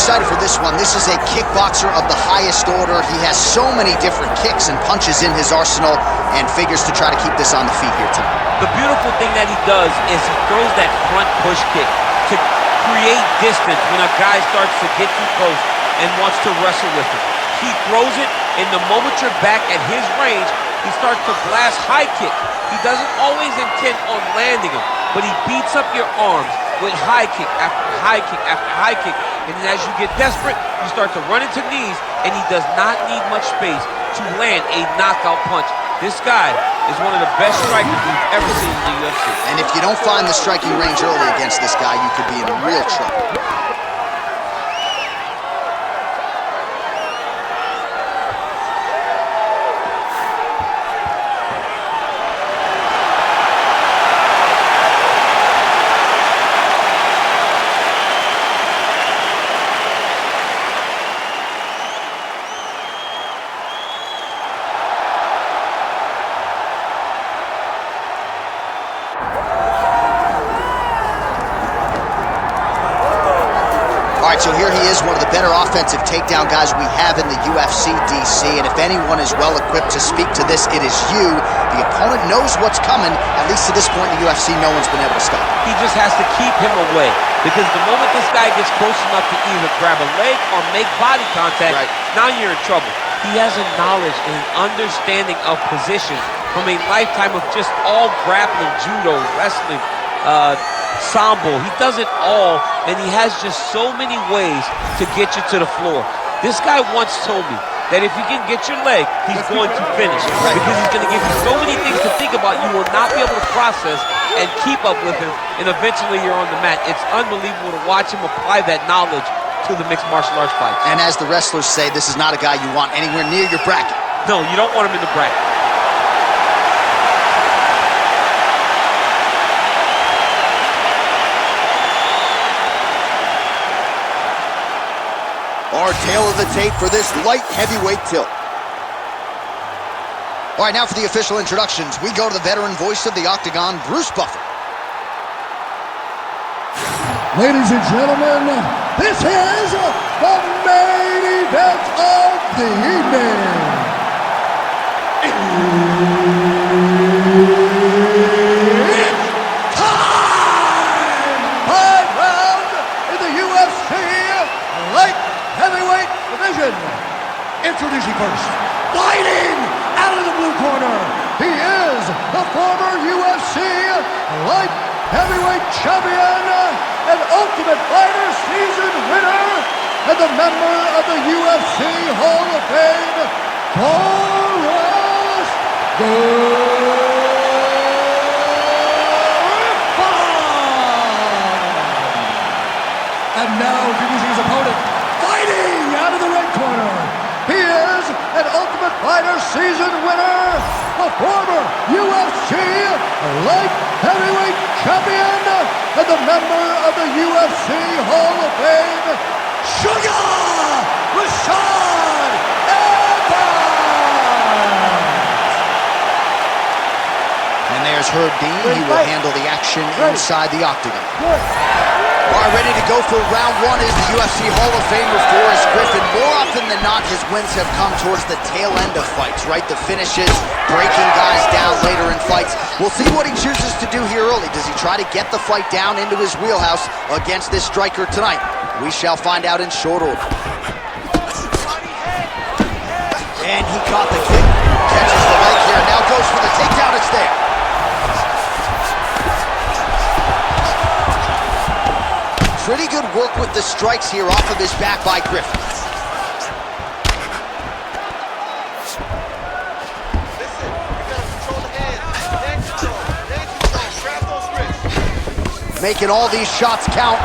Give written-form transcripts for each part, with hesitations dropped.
excited for this one. This is a kickboxer of the highest order. He has so many different kicks and punches in his arsenal and figures to try to keep this on the feet here tonight. The beautiful thing that he does is he throws that front push kick to create distance when a guy starts to get too close and wants to wrestle with him. He throws it, and the moment you're back at his range, he starts to blast high kick. He doesn't always intend on landing him, but he beats up your arms with high kick after high kick after high kick. And then as you get desperate, you start to run into knees, and he does not need much space to land a knockout punch. This guy is one of the best strikers we've ever seen in the UFC. And if you don't find the striking range early against this guy, you could be in real trouble. All right, so here he is, one of the better offensive takedown guys we have in the UFC, DC, and if anyone is well-equipped to speak to this, it is you. The opponent knows what's coming. At least to this point in the UFC, no one's been able to stop him. He just has to keep him away, because the moment this guy gets close enough to either grab a leg or make body contact, now you're in trouble. He has a knowledge and an understanding of position from a lifetime of just all grappling, judo, wrestling, sambo. He does it all, and he has just so many ways to get you to the floor. This guy once told me that if you can get your leg, he's going to finish, because he's going to give you so many things to think about you will not be able to process and keep up with him, and eventually you're on the mat. It's unbelievable to watch him apply that knowledge to the mixed martial arts fights. And as the wrestlers say, this is not a guy you want anywhere near your bracket. No, you don't want him in the bracket. Our tail of the tape for this light heavyweight tilt. All right, now for the official introductions, we go to the veteran voice of the Octagon, Bruce Buffer. Ladies and gentlemen, this is the main event of the evening. It's time! 5 rounds in the UFC light heavyweight division. Introducing first, fighting out of the blue corner, he is the former UFC light heavyweight champion and Ultimate Fighter season winner and the member of the UFC Hall of Fame, Forrest Griffin. And now introducing his opponent, fighting out of the red corner, he is an Ultimate Fighter season winner, the former UFC light heavyweight champion, and the member of the UFC Hall of Fame, Rashad. And there's Herb Dean. He will handle the action inside the octagon. All right, ready to go for round one is the UFC Hall of Famer Forrest Griffin. More often than not, his wins have come towards the tail end of fights, right? The finishes, breaking guys down later in fights. We'll see what he chooses to do here early. Does he try to get the fight down into his wheelhouse against this striker tonight? We shall find out in short order. And he caught the kick, catches the leg here, now goes for the takedown. It's there. Pretty good work with the strikes here off of his back by Griffin. Listen, you gotta control the hands. Leg control, grab those wrists. Making all these shots count.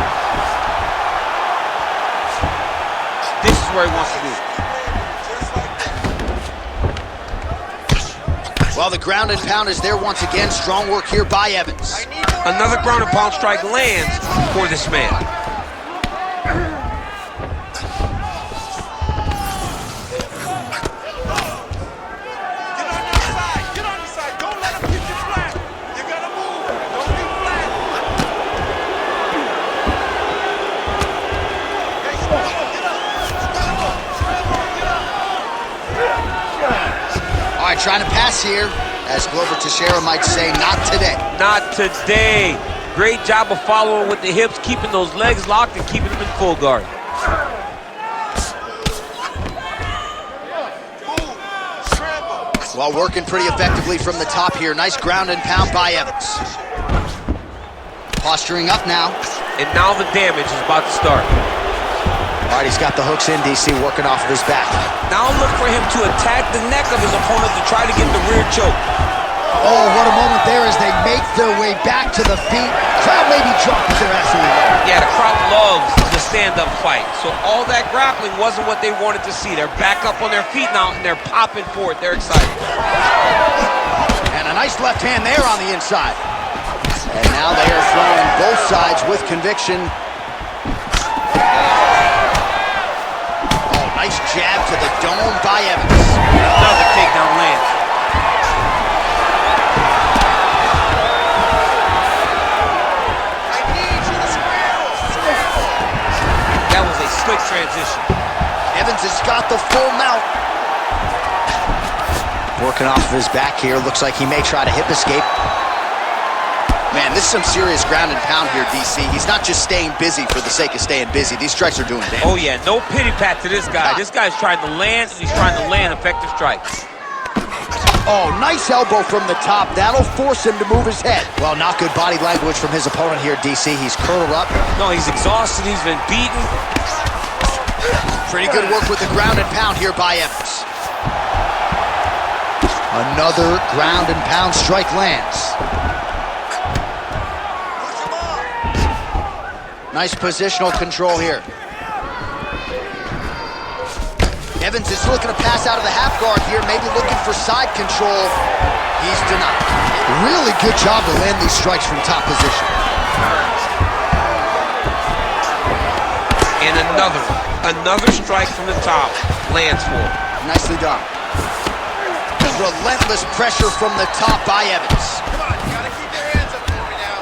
This is where he wants to be. Well, the ground and pound is there once again. Strong work here by Evans. Another ground and pound strike lands for this man. trying to pass here. As Glover Teixeira might say, not today. Not today. Great job of following with the hips, keeping those legs locked and keeping them in full guard. Well, working pretty effectively from the top here. Nice ground and pound by Evans. Posturing up now. And now the damage is about to start. All right, he's got the hooks in, DC, working off of his back. Now look for him to attack the neck of his opponent to try to get the rear choke. Oh, what a moment there as they make their way back to the feet. Crowd maybe dropping their absolutely. Yeah, the crowd loves the stand-up fight. So all that grappling wasn't what they wanted to see. They're back up on their feet now, and they're popping for it. They're excited. And a nice left hand there on the inside. And now they are throwing both sides with conviction. Oh, nice jab to the dome by Evans. Another takedown lands. That was a slick transition. Evans has got the full mount. Working off of his back here. Looks like he may try to hip escape. Man, this is some serious ground and pound here, DC. He's not just staying busy for the sake of staying busy. These strikes are doing damage. Oh, yeah. No pity pat to this guy. This guy's trying to land, and he's trying to land effective strikes. Oh, nice elbow from the top. That'll force him to move his head. Well, not good body language from his opponent here, DC. He's curled up. No, he's exhausted. He's been beaten. Pretty good work with the ground and pound here by Evans. Another ground and pound strike lands. Nice positional control here. Evans is looking to pass out of the half guard here, maybe looking for side control. He's denied. Really good job to land these strikes from top position. And another strike from the top lands for him. Nicely done. Relentless pressure from the top by Evans. Come on, you gotta keep your hands up for me now.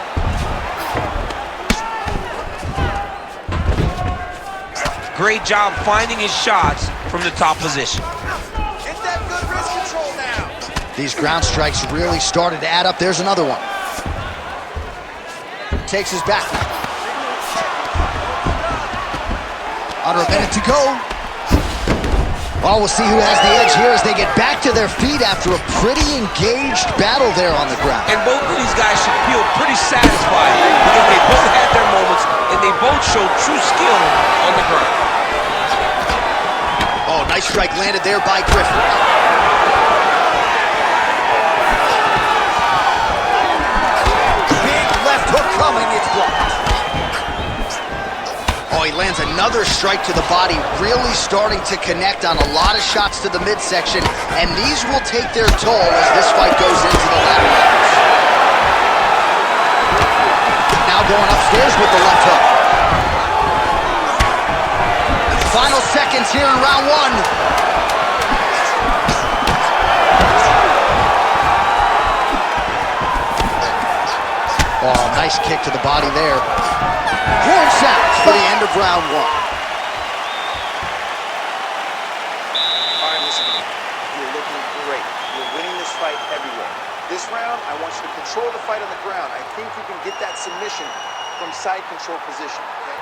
Great job finding his shots from the top position. Get that good wrist control now. These ground strikes really started to add up. There's another one. Takes his back. Under a minute to go. Well, we'll see who has the edge here as they get back to their feet after a pretty engaged battle there on the ground. And both of these guys should feel pretty satisfied because they both had their moments and they both showed true skill on the ground. Oh, nice strike landed there by Griffin. Big left hook coming, it's blocked. Oh, he lands another strike to the body, really starting to connect on a lot of shots to the midsection, and these will take their toll as this fight goes into the latter rounds. Now going upstairs with the left hook. Final seconds here in round one. Oh, nice kick to the body there. Horn sounds for the end of round one. All right, listen to me. You're looking great. You're winning this fight everywhere. This round, I want you to control the fight on the ground. I think you can get that submission from side control position, okay?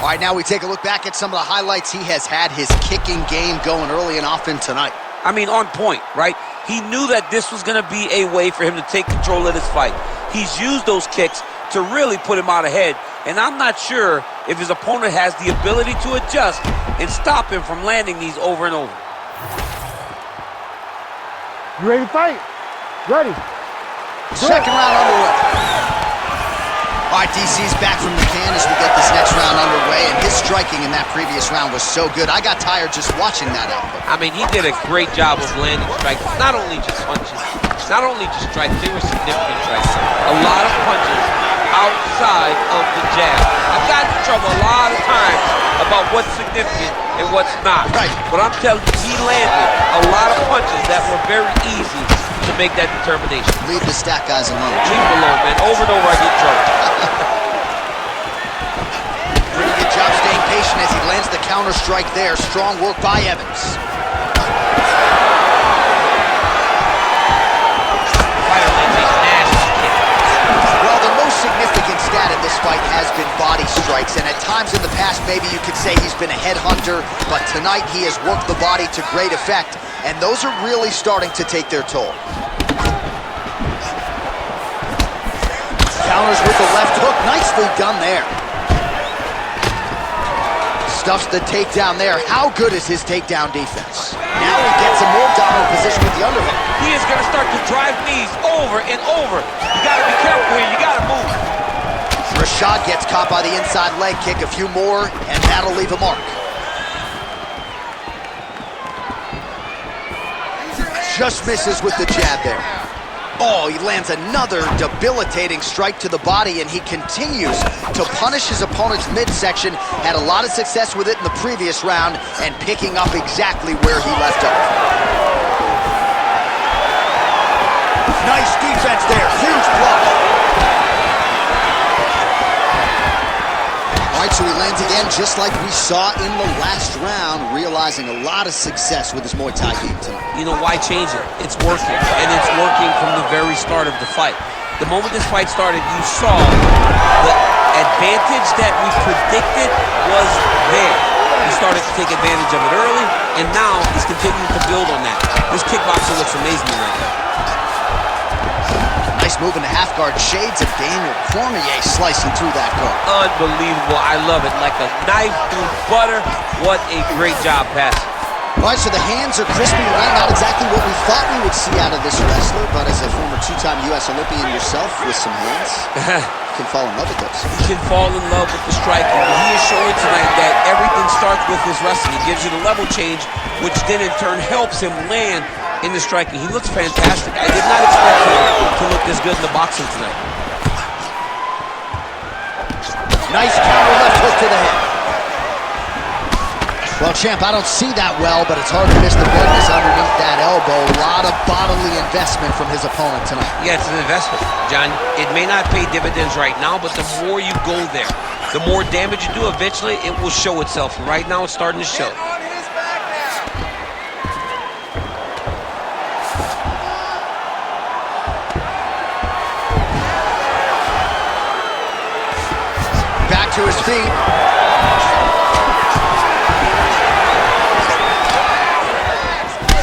All right, now we take a look back at some of the highlights. He has had his kicking game going early and often tonight. I mean, on point, right? He knew that this was going to be a way for him to take control of this fight. He's used those kicks to really put him out ahead, and I'm not sure if his opponent has the ability to adjust and stop him from landing these over and over. You ready to fight? Ready. Second round underway. All right, DC's back from the can as we get this next round underway, and his striking in that previous round was so good. I got tired just watching that output. I mean, he did a great job of landing strikes, not only just punches, not only just strikes, they were significant strikes. A lot of punches outside of the jab. I've gotten in trouble a lot of times about what's significant and what's not. Right. But I'm telling you, he landed a lot of punches that were very easy to make that determination. Leave the stat guys alone. Leave him alone, man. Over and over I get in trouble. Pretty good job staying patient as he lands the counter strike there. Strong work by Evans. times in the past, maybe you could say he's been a headhunter, but tonight he has worked the body to great effect, and those are really starting to take their toll. Counters with the left hook, nicely done there. Stuffs the takedown there. How good is his takedown defense? Now he gets a more dominant position with the underhook. He is going to start to drive knees over and over. You got to be careful here. You got to move. Rashad gets caught by the inside leg kick. A few more, and that'll leave a mark. Just misses with the jab there. Oh, he lands another debilitating strike to the body, and he continues to punish his opponent's midsection. Had a lot of success with it in the previous round, and picking up exactly where he left off. Nice defense there, huge block. All right, so he lands again just like we saw in the last round, realizing a lot of success with his Muay Thai game tonight. You know, why change it? It's working, and it's working from the very start of the fight. The moment this fight started, you saw the advantage that we predicted was there. He started to take advantage of it early, and now he's continuing to build on that. This kickboxer looks amazing right now. Nice move in the half guard. Shades of Daniel Cormier slicing through that guard. Unbelievable. I love it. Like a knife through butter. What a great job passing. All right, so the hands are crispy tonight. Not exactly what we thought we would see out of this wrestler, but as a former two-time U.S. Olympian yourself with some hands, you can fall in love with those. He can fall in love with the striking. But he is showing tonight that everything starts with his wrestling. He gives you the level change, which then in turn helps him land in the striking. He looks fantastic. I did not expect him to look this good in the boxing tonight. Nice counter left hook to the head. Well, champ, I don't see that well, but it's hard to miss the bigness underneath that elbow. A lot of bodily investment from his opponent tonight. Yeah, it's an investment, John. It may not pay dividends right now, but the more you go there, the more damage you do, eventually it will show itself. And right now it's starting to show. Back to his feet.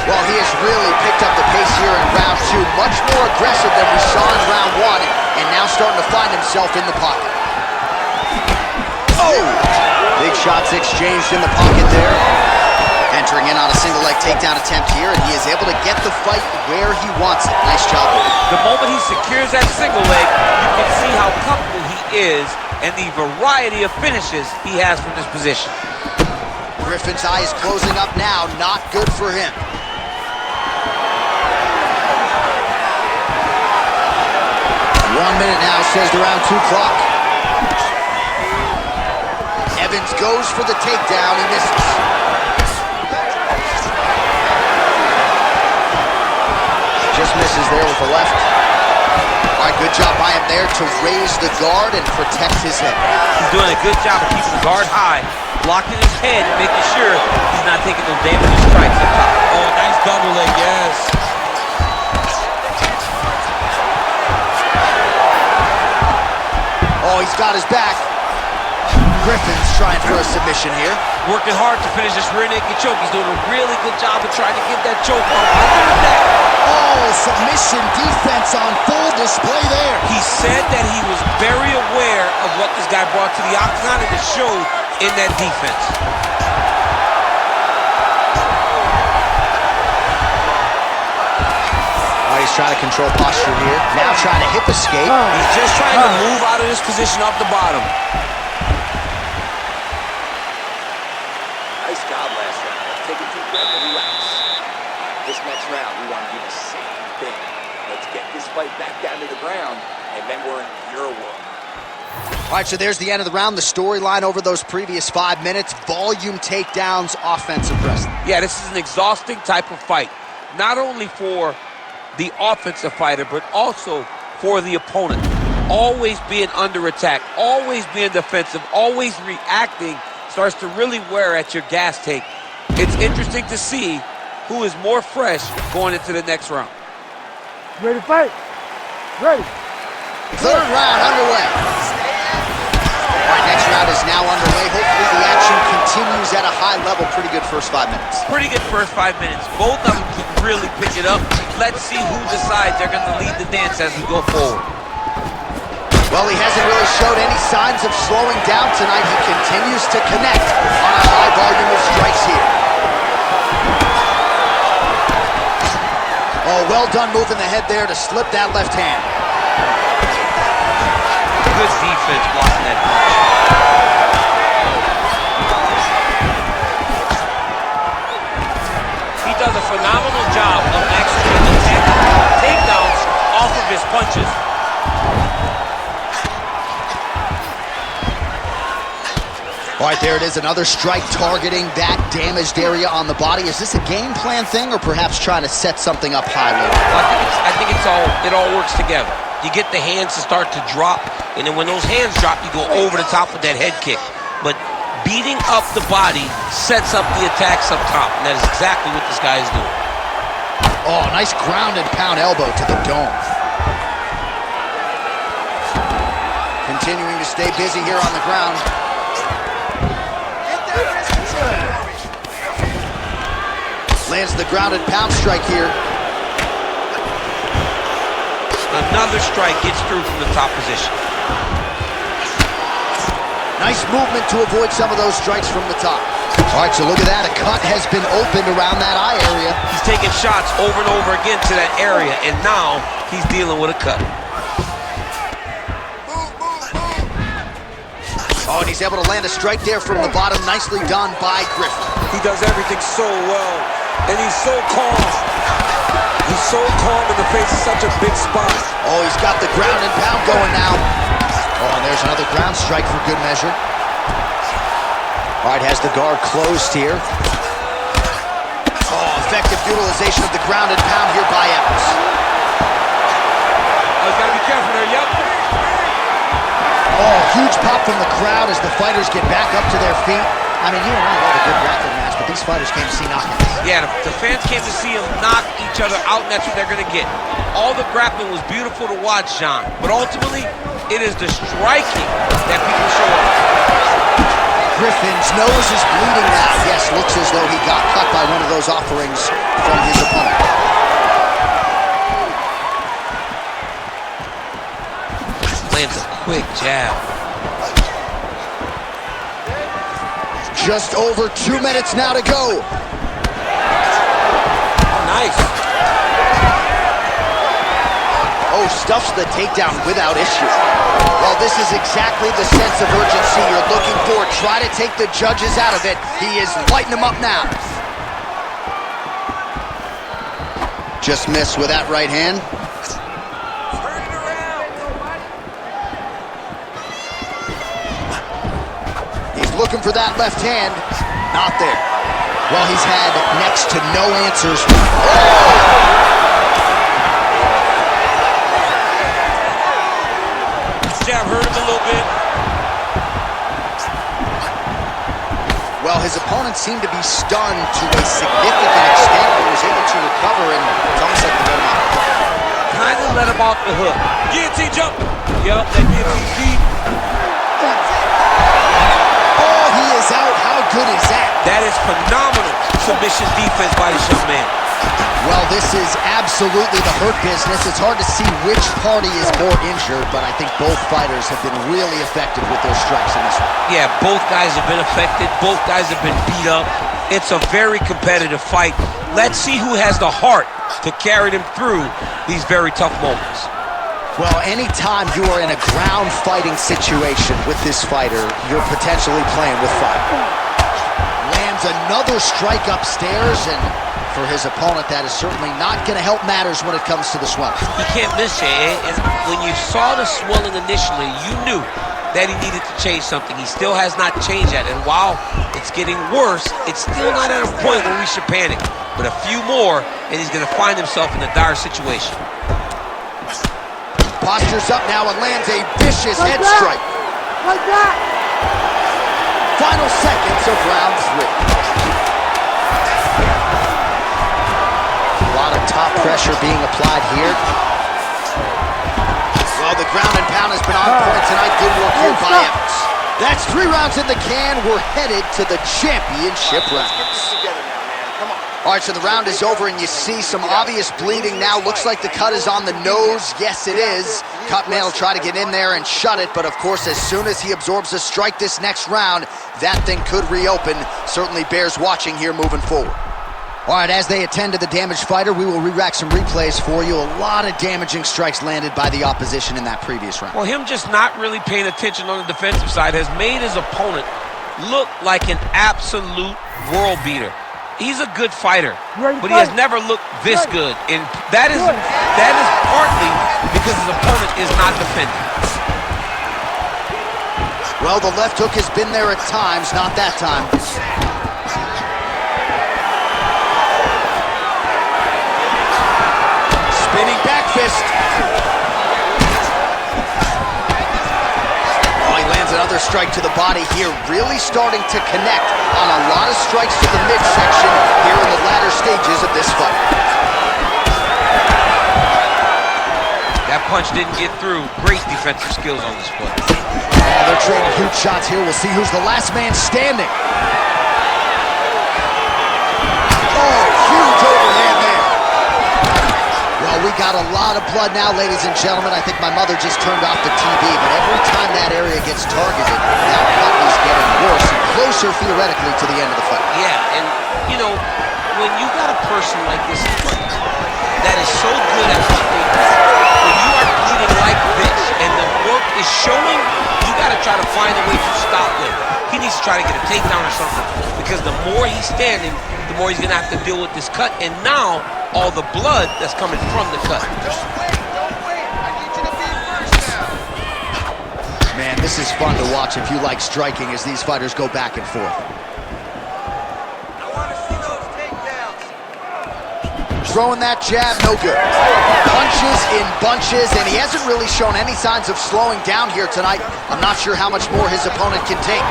Well, he has really picked up the pace here in round two. Much more aggressive than we saw in round one, and now starting to find himself in the pocket. Oh! Big shots exchanged in the pocket there. Entering in on a single leg takedown attempt here, and he is able to get the fight where he wants it. Nice job. The moment he secures that single leg, you can see how comfortable he is and the variety of finishes he has from this position. Griffin's eye is closing up now. Not good for him. One minute now, says the round two clock. Evans goes for the takedown. He misses. Just misses there with the left. All right, good job by him there to raise the guard and protect his head. He's doing a good job of keeping the guard high, blocking his head, making sure he's not taking no damaging strikes up top. Oh, nice double leg, yes. Oh, he's got his back. Griffin's trying for a submission here. Working hard to finish this rear naked choke. He's doing a really good job of trying to get that choke from under the neck. Oh, submission defense on full display there. He said that he was very aware of what this guy brought to the octagon, and it showed in that defense. He's trying to control posture here. Now trying to hip escape. He's just trying to move out of this position off the bottom. Nice job last round. Take a deep breath and relax. This next round, we want to do the same thing. Let's get this fight back down to the ground, and then we're in your world. All right, so there's the end of the round. The storyline over those previous 5 minutes. Volume takedowns, offensive wrestling. Yeah, this is an exhausting type of fight. Not only for the offensive fighter, but also for the opponent. Always being under attack, always being defensive, always reacting starts to really wear at your gas tank. It's interesting to see who is more fresh going into the next round. Ready to fight? Ready. Third round underway. All right, next round is is now underway. Hopefully the action continues at a high level. Pretty good first 5 minutes. Pretty good first 5 minutes. Both of them can really pick it up. Let's see who decides they're going to lead the dance as we go forward. Well, he hasn't really showed any signs of slowing down tonight. He continues to connect on a high volume of strikes here. Oh, well done moving the head there to slip that left hand. Good defense blocking that punch. He does a phenomenal job of actually attacking takedowns off of his punches. All right, there it is, another strike targeting that damaged area on the body. Is this a game plan thing or perhaps trying to set something up high later? I think it all works together. You get the hands to start to drop, and then when those hands drop, you go over the top with that head kick. But beating up the body sets up the attacks up top, and that is exactly what this guy is doing. Oh, nice ground and pound elbow to the dome. Continuing to stay busy here on the ground. Lands the ground and pound strike here. Another strike gets through from the top position. Nice movement to avoid some of those strikes from the top. All right, so look at that. A cut has been opened around that eye area. He's taking shots over and over again to that area, and now he's dealing with a cut. Oh, and he's able to land a strike there from the bottom. Nicely done by Griffin. He does everything so well, and he's so calm. He's so calm in the face of such a big spot. Oh, he's got the ground and pound going now. Oh, and there's another ground strike for good measure. All right, has the guard closed here. Oh, effective utilization of the ground and pound here by Evans. Oh, he's got to be careful there, yep. Oh, huge pop from the crowd as the fighters get back up to their feet. I mean, you and I love a good grappling match, but these fighters came to see knockouts. Yeah, the fans came to see them knock each other out, and that's what they're going to get. All the grappling was beautiful to watch, John, but ultimately, it is the striking that people show up. Griffin's nose is bleeding now. Yes, looks as though he got cut by one of those offerings from his opponent. Lands a quick jab. Just over 2 minutes now to go. Nice. Oh, stuffs the takedown without issue. Well, this is exactly the sense of urgency you're looking for. Try to take the judges out of it. He is lighting them up now. Just missed with that right hand. He's looking for that left hand. Not there. Well, he's had next to no answers. Oh! Jab hurt him a little bit. Well, his opponent seemed to be stunned to a significant extent. He was able to recover, and it's almost like they let him out. Kind of let him off the hook. Guillotine jump. Yup, that guillotine deep. Oh, he is out. How good is that? That is phenomenal submission defense by this young man. Well, this is absolutely the hurt business. It's hard to see which party is more injured, but I think both fighters have been really effective with their strikes in this one. Yeah, both guys have been affected. Both guys have been beat up. It's a very competitive fight. Let's see who has the heart to carry them through these very tough moments. Well, anytime you are in a ground fighting situation with this fighter, you're potentially playing with fire. Lands another strike upstairs, and for his opponent, that is certainly not going to help matters when it comes to the swelling. He can't miss you, and when you saw the swelling initially, you knew that he needed to change something. He still has not changed that, and while it's getting worse, it's still not at a point where we should panic. But a few more, and he's going to find himself in a dire situation. Postures up now and lands a vicious head strike. Like that. Final seconds of round 3. A lot of top pressure being applied here. Well, the ground and pound has been on point tonight. Good work here by Evans. That's 3 rounds in the can. We're headed to the championship Let's get rounds. this together now, man. Come on. All right, so the round is over, and you see some obvious bleeding now. Looks like the cut is on the nose. Yes, it is. Cutman will try to get in there and shut it, but of course, as soon as he absorbs a strike this next round, that thing could reopen. Certainly bears watching here moving forward. All right, as they attend to the damaged fighter, we will re-rack some replays for you. A lot of damaging strikes landed by the opposition in that previous round. Well, him just not really paying attention on the defensive side has made his opponent look like an absolute world beater. He's a good fighter, but he has never looked this good. And that is partly because his opponent is not defending. Well, the left hook has been there at times, not that time. Spinning back fist. Oh, he lands another strike to the body here, really starting to connect on a lot of strikes to the midsection here in the latter stages of this fight. That punch didn't get through. Great defensive skills on this foot. Oh, they're trading huge shots here. We'll see who's the last man standing. Oh, huge overhand there. Well, we got a lot of blood now, ladies and gentlemen. I think my mother just turned off the TV, but every time that area gets targeted, that cut is getting worse and closer, theoretically, to the end of the fight. Yeah, and, you know, when you got a person like this in front of you that is so good at what they do, when you are bleeding like this and the work is showing, you got to try to find a way to stop him. He needs to try to get a takedown or something, because the more he's standing, the more he's going to have to deal with this cut, and now all the blood that's coming from the cut. Don't wait. I need you to be first now. Man, this is fun to watch if you like striking as these fighters go back and forth. I want to see those takedowns. Throwing that jab, no good. Punches in bunches, and he hasn't really shown any signs of slowing down here tonight. I'm not sure how much more his opponent can take.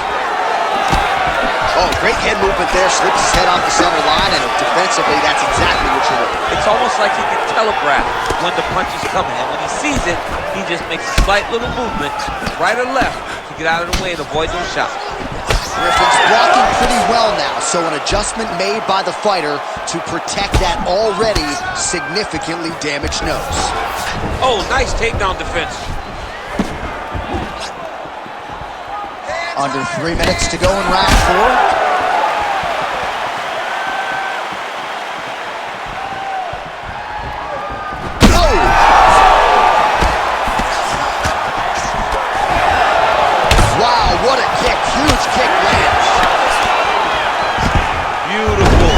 Oh, great head movement there, slips his head off the center line, and defensively, that's exactly what you're looking for. It's almost like he can telegraph when the punch is coming, and when he sees it, he just makes a slight little movement, right or left, to get out of the way and avoid those shots. Griffin's blocking pretty well now, so an adjustment made by the fighter to protect that already significantly damaged nose. Oh, nice takedown defense. Under 3 minutes to go in round 4. Oh! Wow, what a kick. Huge kick lands. Beautiful.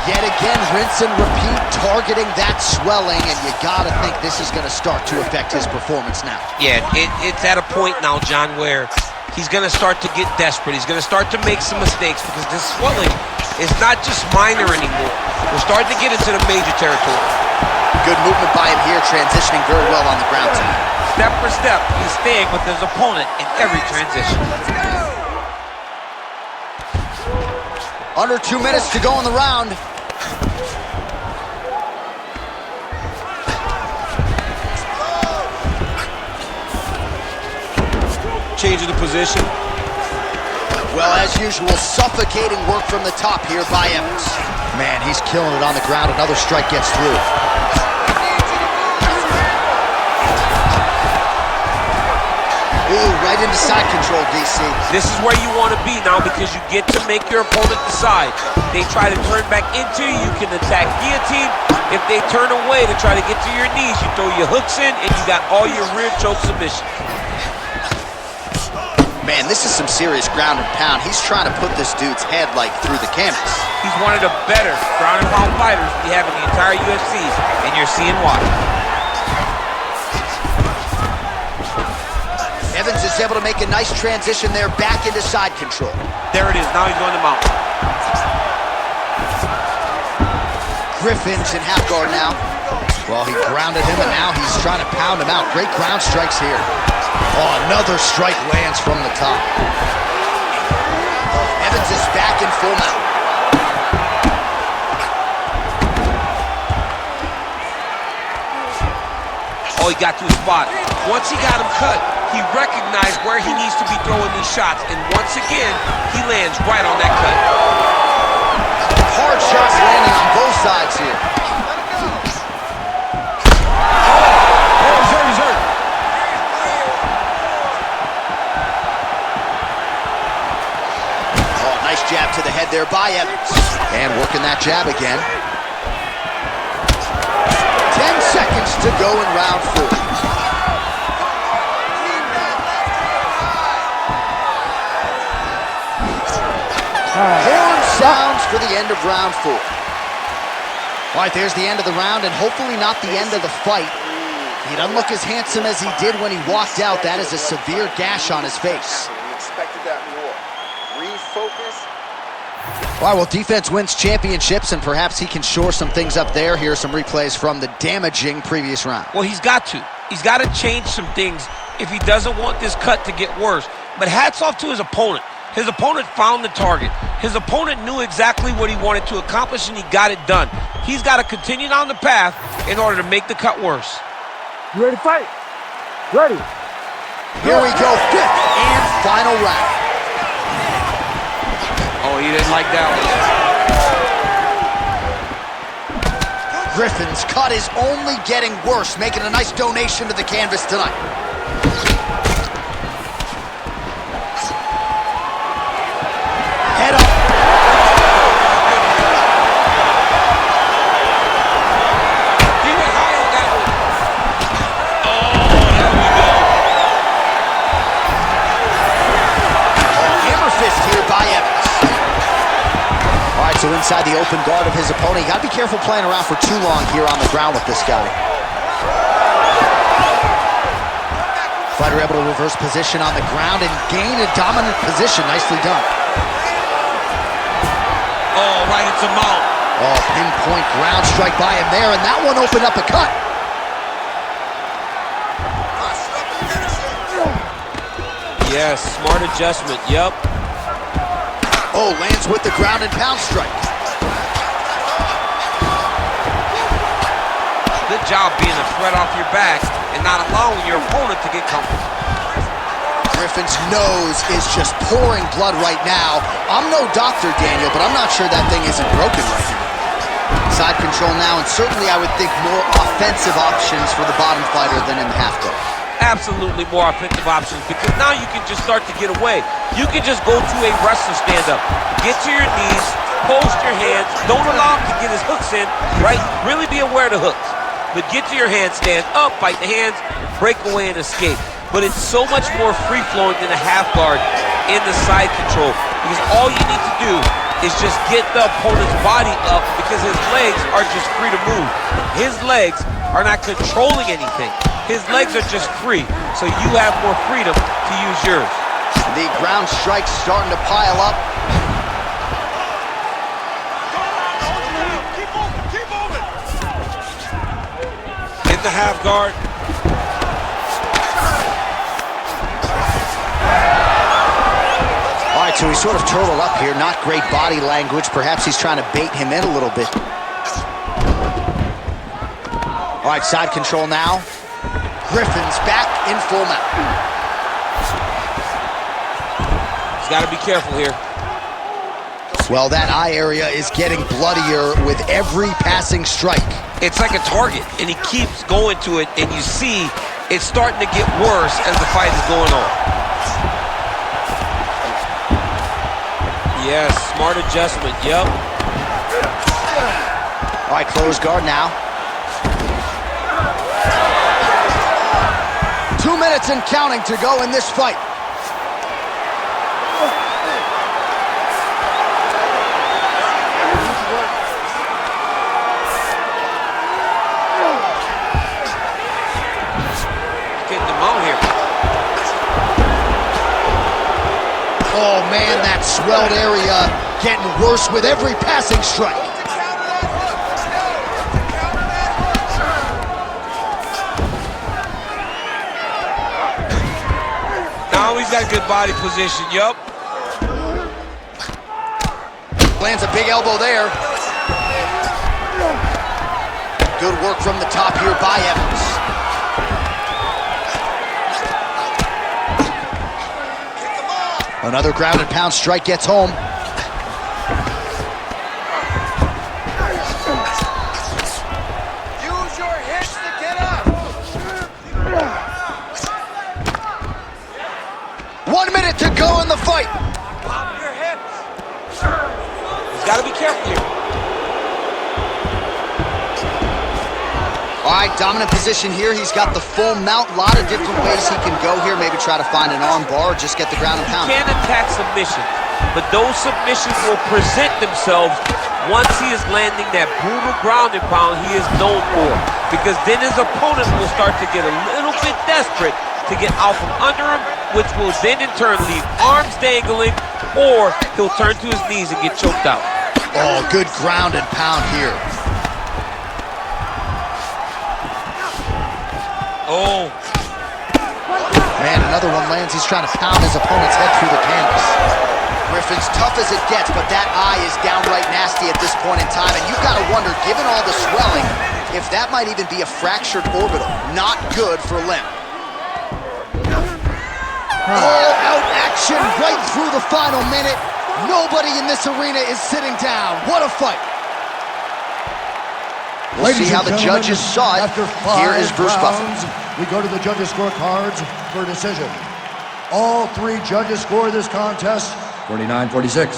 Yet again, rinse and repeat, targeting that swelling, and you gotta think this is gonna start to affect his performance now. Yeah, it's at a point now, John, where he's gonna start to get desperate. He's gonna start to make some mistakes because this swelling is not just minor anymore. We're starting to get into the major territory. Good movement by him here, transitioning very well on the ground tonight. Step for step, he's staying with his opponent in every transition. Under 2 minutes to go in the round. Changing the position. Well, as usual, suffocating work from the top here by Evans. Man, he's killing it on the ground. Another strike gets through. Ooh, right into side control, DC. This is where you want to be now because you get to make your opponent decide. They try to turn back into you, you can attack guillotine. If they turn away to try to get to your knees, you throw your hooks in and you got all your rear choke submissions. Man, this is some serious ground and pound. He's trying to put this dude's head, like, through the canvas. He's one of the better ground and pound fighters we have in the entire UFC, and you're seeing why. Evans is able to make a nice transition there back into side control. There it is. Now he's going to mount. Griffin's in half guard now. Well, he grounded him, and now he's trying to pound him out. Great ground strikes here. Oh, another strike lands from the top. Evans is back in full mount. Oh, he got to his spot. Once he got him cut, he recognized where he needs to be throwing these shots. And once again, he lands right on that cut. Hard shots landing on both sides here. He's hurt. Oh, nice jab to the head there by Evans. And working that jab again. 10 seconds to go in round 4. Horn sounds for the end of round 4. All right, there's the end of the round, and hopefully not the end of the fight. He doesn't look as handsome as he did when he walked out. That is a severe gash on his face. We expected that more. Refocus. All right, well, defense wins championships, and perhaps he can shore some things up there. Here are some replays from the damaging previous round. Well, he's got to. He's got to change some things if he doesn't want this cut to get worse. But hats off to his opponent. His opponent found the target. His opponent knew exactly what he wanted to accomplish, and he got it done. He's got to continue down the path in order to make the cut worse. You ready to fight? Ready. Here we go, 5th and final round. Oh, he didn't like that one. Griffin's cut is only getting worse, making a nice donation to the canvas tonight. Head up. He went high on that one. Oh, there we go. Hammer fist here by Evans. All right, so inside the open guard of his opponent. You got to be careful playing around for too long here on the ground with this guy. Fighter able to reverse position on the ground and gain a dominant position. Nicely done. Oh, right into mount. Oh, pinpoint ground strike by him there, and that one opened up a cut. Yes, smart adjustment, yep. Oh, lands with the ground and pound strike. Good job being a threat off your back and not allowing your opponent to get comfortable. Griffin's nose is just pouring blood right now. I'm no doctor, Daniel, but I'm not sure that thing isn't broken right now. Side control now, and certainly I would think more offensive options for the bottom fighter than in the half guard. Absolutely more offensive options, because now you can just start to get away. You can just go to a wrestler stand-up. Get to your knees, post your hands, don't allow him to get his hooks in, right? Really be aware of the hooks. But get to your hands, stand up, bite the hands, break away and escape. But it's so much more free-flowing than a half guard in the side control, because all you need to do is just get the opponent's body up, because his legs are just free to move. His legs are not controlling anything. His legs are just free, so you have more freedom to use yours. The ground strike's starting to pile up. Keep moving. In the half guard. All right, so he's sort of turtled up here. Not great body language. Perhaps he's trying to bait him in a little bit. All right, side control now. Griffin's back in full mount. He's got to be careful here. Well, that eye area is getting bloodier with every passing strike. It's like a target, and he keeps going to it, and you see it's starting to get worse as the fight is going on. Yes, smart adjustment, yep. All right, closed guard now. 2 minutes and counting to go in this fight. Getting them out here. Oh, man, that swelled area getting worse with every passing strike. Now he's got good body position, yup. Lands a big elbow there. Good work from the top here by Evans. Another ground and pound strike gets home. Use your hips to get up. 1 minute to go in the fight. Pop your hips. He's got to be careful here. All right, dominant position here. He's got the full mount. A lot of different ways he can go here. Maybe try to find an arm bar or just get the ground and pound. He can attack submissions, but those submissions will present themselves once he is landing that brutal ground and pound he is known for. Because then his opponent will start to get a little bit desperate to get out from under him, which will then in turn leave arms dangling, or he'll turn to his knees and get choked out. Oh, good ground and pound here. Oh. Man, another one lands. He's trying to pound his opponent's head through the canvas. Griffin's tough as it gets, but that eye is downright nasty at this point in time. And you've got to wonder, given all the swelling, if that might even be a fractured orbital. Not good for Lim. All-out action right through the final minute. Nobody in this arena is sitting down. What a fight. We'll see how the judges saw it. After Here is Bruce rounds, Buffer. we go to the judges' scorecards for a decision. All three judges score this contest 49-46.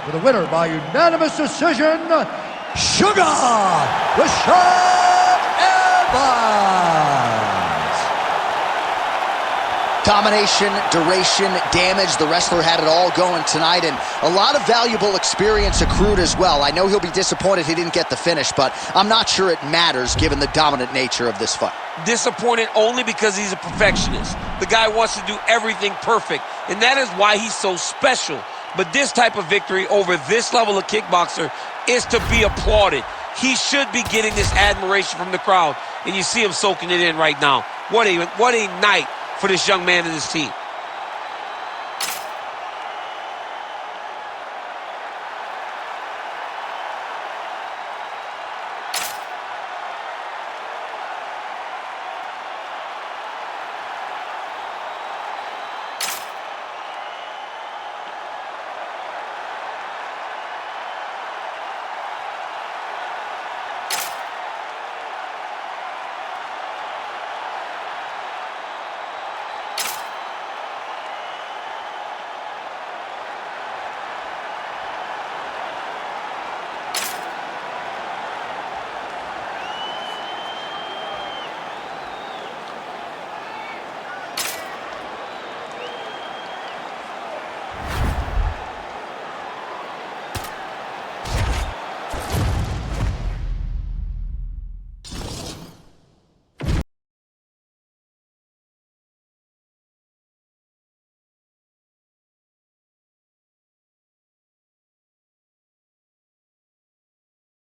For the winner by unanimous decision, Sugar Rashad Evans. Domination, duration, damage. The wrestler had it all going tonight, and a lot of valuable experience accrued as well. I know he'll be disappointed he didn't get the finish, but I'm not sure it matters given the dominant nature of this fight. Disappointed only because he's a perfectionist. The guy wants to do everything perfect, and that is why he's so special. But this type of victory over this level of kickboxer is to be applauded. He should be getting this admiration from the crowd, and you see him soaking it in right now. What a night for this young man and his team.